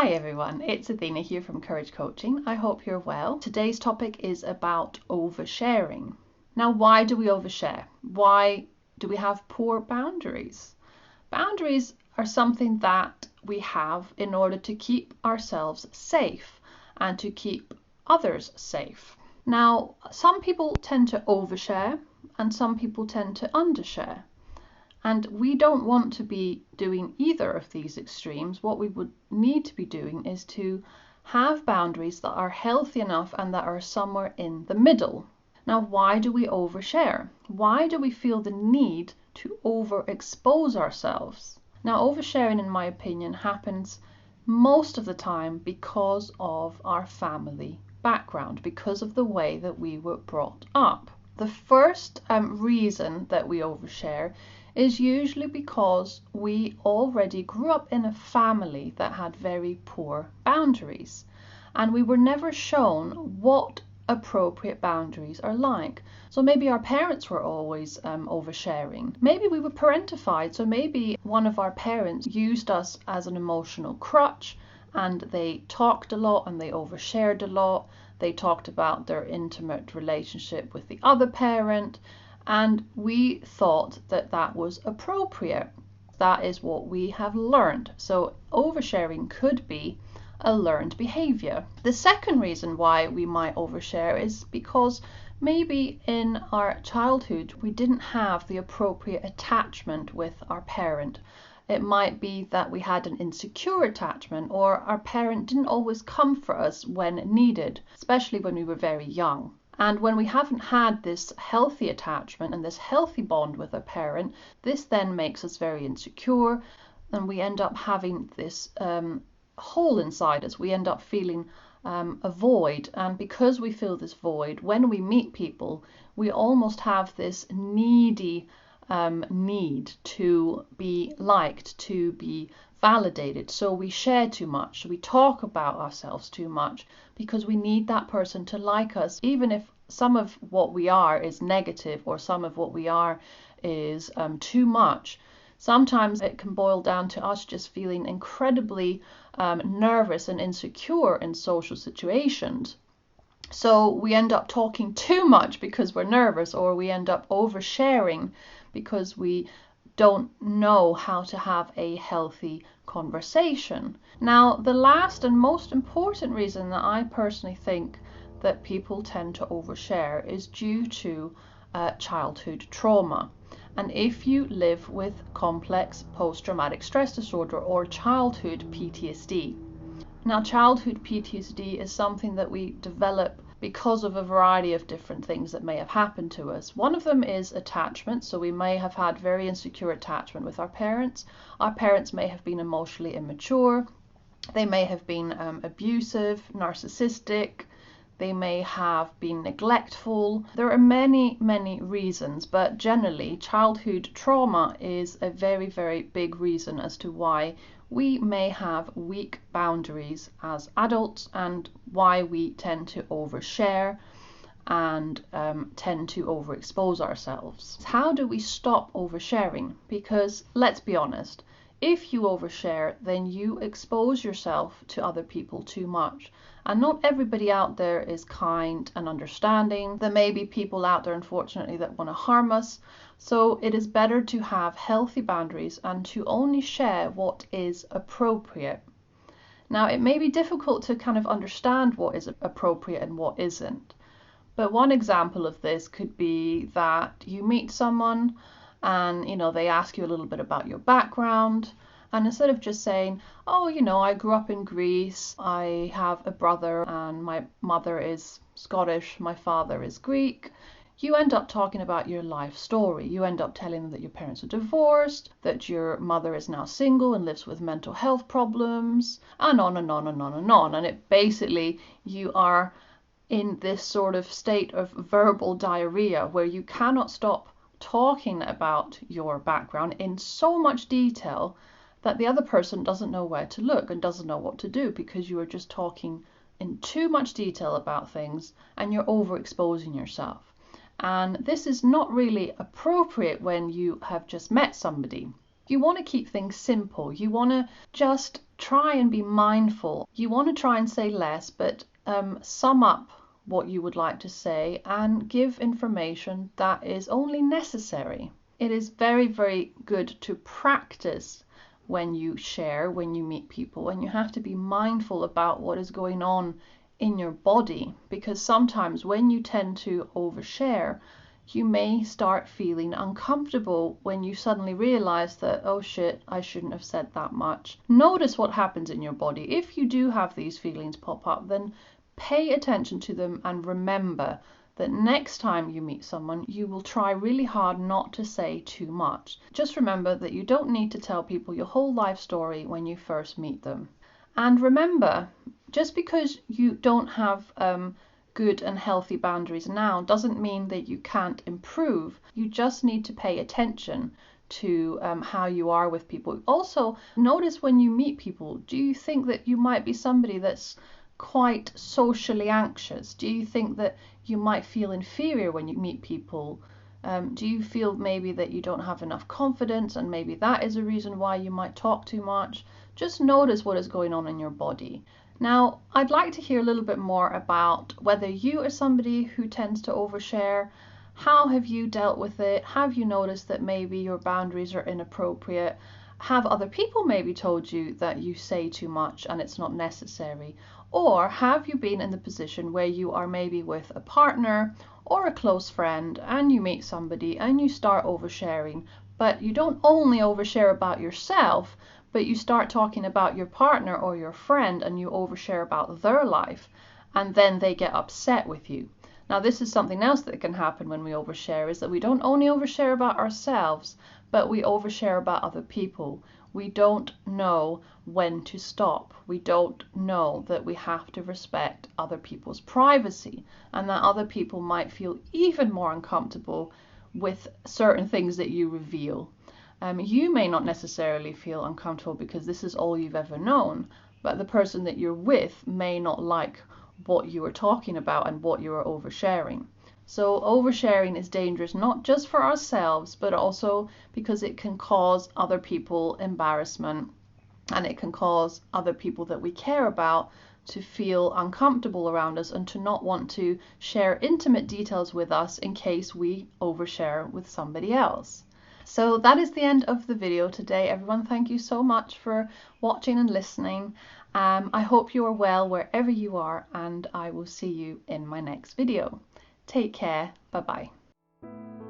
Hi everyone, it's Athena here from Courage Coaching. I hope you're well. Today's topic is about oversharing. Now, why do we overshare? Why do we have poor boundaries? Boundaries are something that we have in order to keep ourselves safe and to keep others safe. Now, some people tend to overshare and some people tend to undershare. And we don't want to be doing either of these extremes. What we would need to be doing is to have boundaries that are healthy enough and that are somewhere in the middle. Now, why do we overshare? Why do we feel the need to overexpose ourselves? Now, oversharing, in my opinion, happens most of the time because of our family background, because of the way that we were brought up. The first reason that we overshare is usually because we already grew up in a family that had very poor boundaries, and we were never shown what appropriate boundaries are like. So maybe our parents were always oversharing. Maybe we were parentified, so maybe one of our parents used us as an emotional crutch, and they talked a lot and they overshared a lot. They talked about their intimate relationship with the other parent, and we thought that that was appropriate. That is what we have learned. So oversharing could be a learned behavior. The second reason why we might overshare is because maybe in our childhood we didn't have the appropriate attachment with our parent. It might be that we had an insecure attachment, or our parent didn't always comfort us when needed, especially when we were very young. And when we haven't had this healthy attachment and this healthy bond with our parent, this then makes us very insecure, and we end up having this hole inside us. We end up feeling a void, and because we feel this void, when we meet people, we almost have this needy need to be liked, to be validated. So we share too much, so we talk about ourselves too much, because we need that person to like us, even if some of what we are is negative or some of what we are is too much. Sometimes it can boil down to us just feeling incredibly nervous and insecure in social situations. So we end up talking too much because we're nervous, or we end up oversharing because we don't know how to have a healthy conversation. Now, the last and most important reason that I personally think that people tend to overshare is due to childhood trauma. And if you live with complex post-traumatic stress disorder or childhood PTSD. Now, childhood PTSD is something that we develop because of a variety of different things that may have happened to us. One of them is attachment. So we may have had very insecure attachment with our parents. Our parents may have been emotionally immature. They may have been abusive, narcissistic. They may have been neglectful. There are many, many reasons, but generally childhood trauma is a very, very big reason as to why we may have weak boundaries as adults and why we tend to overshare and tend to overexpose ourselves. How do we stop oversharing? Because let's be honest, if you overshare, then you expose yourself to other people too much. And not everybody out there is kind and understanding. There may be people out there, unfortunately, that want to harm us. So it is better to have healthy boundaries and to only share what is appropriate. Now, it may be difficult to kind of understand what is appropriate and what isn't. But one example of this could be that you meet someone and, they ask you a little bit about your background. And instead of just saying, oh, I grew up in Greece, I have a brother and my mother is Scottish, my father is Greek, you end up talking about your life story. You end up telling them that your parents are divorced, that your mother is now single and lives with mental health problems, and on and on and on and on. And it basically, you are in this sort of state of verbal diarrhea where you cannot stop talking about your background in so much detail that the other person doesn't know where to look and doesn't know what to do, because you are just talking in too much detail about things and you're overexposing yourself. And this is not really appropriate when you have just met somebody. You want to keep things simple. You want to just try and be mindful. You want to try and say less, but sum up what you would like to say and give information that is only necessary. It is very, very good to practice when you share, when you meet people, and you have to be mindful about what is going on in your body, because sometimes when you tend to overshare, you may start feeling uncomfortable when you suddenly realize that, oh shit, I shouldn't have said that much. Notice what happens in your body. If you do have these feelings pop up, then pay attention to them and remember that next time you meet someone, you will try really hard not to say too much. Just remember that you don't need to tell people your whole life story when you first meet them. And remember, just because you don't have good and healthy boundaries now doesn't mean that you can't improve. You just need to pay attention to how you are with people. Also, notice when you meet people, do you think that you might be somebody that's quite socially anxious? Do you think that you might feel inferior when you meet people? Do you feel maybe that you don't have enough confidence and maybe that is a reason why you might talk too much? Just notice what is going on in your body. Now, I'd like to hear a little bit more about whether you are somebody who tends to overshare. How have you dealt with it? Have you noticed that maybe your boundaries are inappropriate? Have other people maybe told you that you say too much and it's not necessary? Or have you been in the position where you are maybe with a partner or a close friend and you meet somebody and you start oversharing, but you don't only overshare about yourself, but you start talking about your partner or your friend and you overshare about their life, and then they get upset with you. Now, this is something else that can happen when we overshare, is that we don't only overshare about ourselves, but we overshare about other people. We don't know when to stop. We don't know that we have to respect other people's privacy, and that other people might feel even more uncomfortable with certain things that you reveal. You may not necessarily feel uncomfortable because this is all you've ever known, but the person that you're with may not like what you are talking about and what you are oversharing. So oversharing is dangerous not just for ourselves, but also because it can cause other people embarrassment, and it can cause other people that we care about to feel uncomfortable around us and to not want to share intimate details with us in case we overshare with somebody else. So that is the end of the video today, everyone. Thank you so much for watching and listening. I hope you are well wherever you are, and I will see you in my next video. Take care. Bye bye.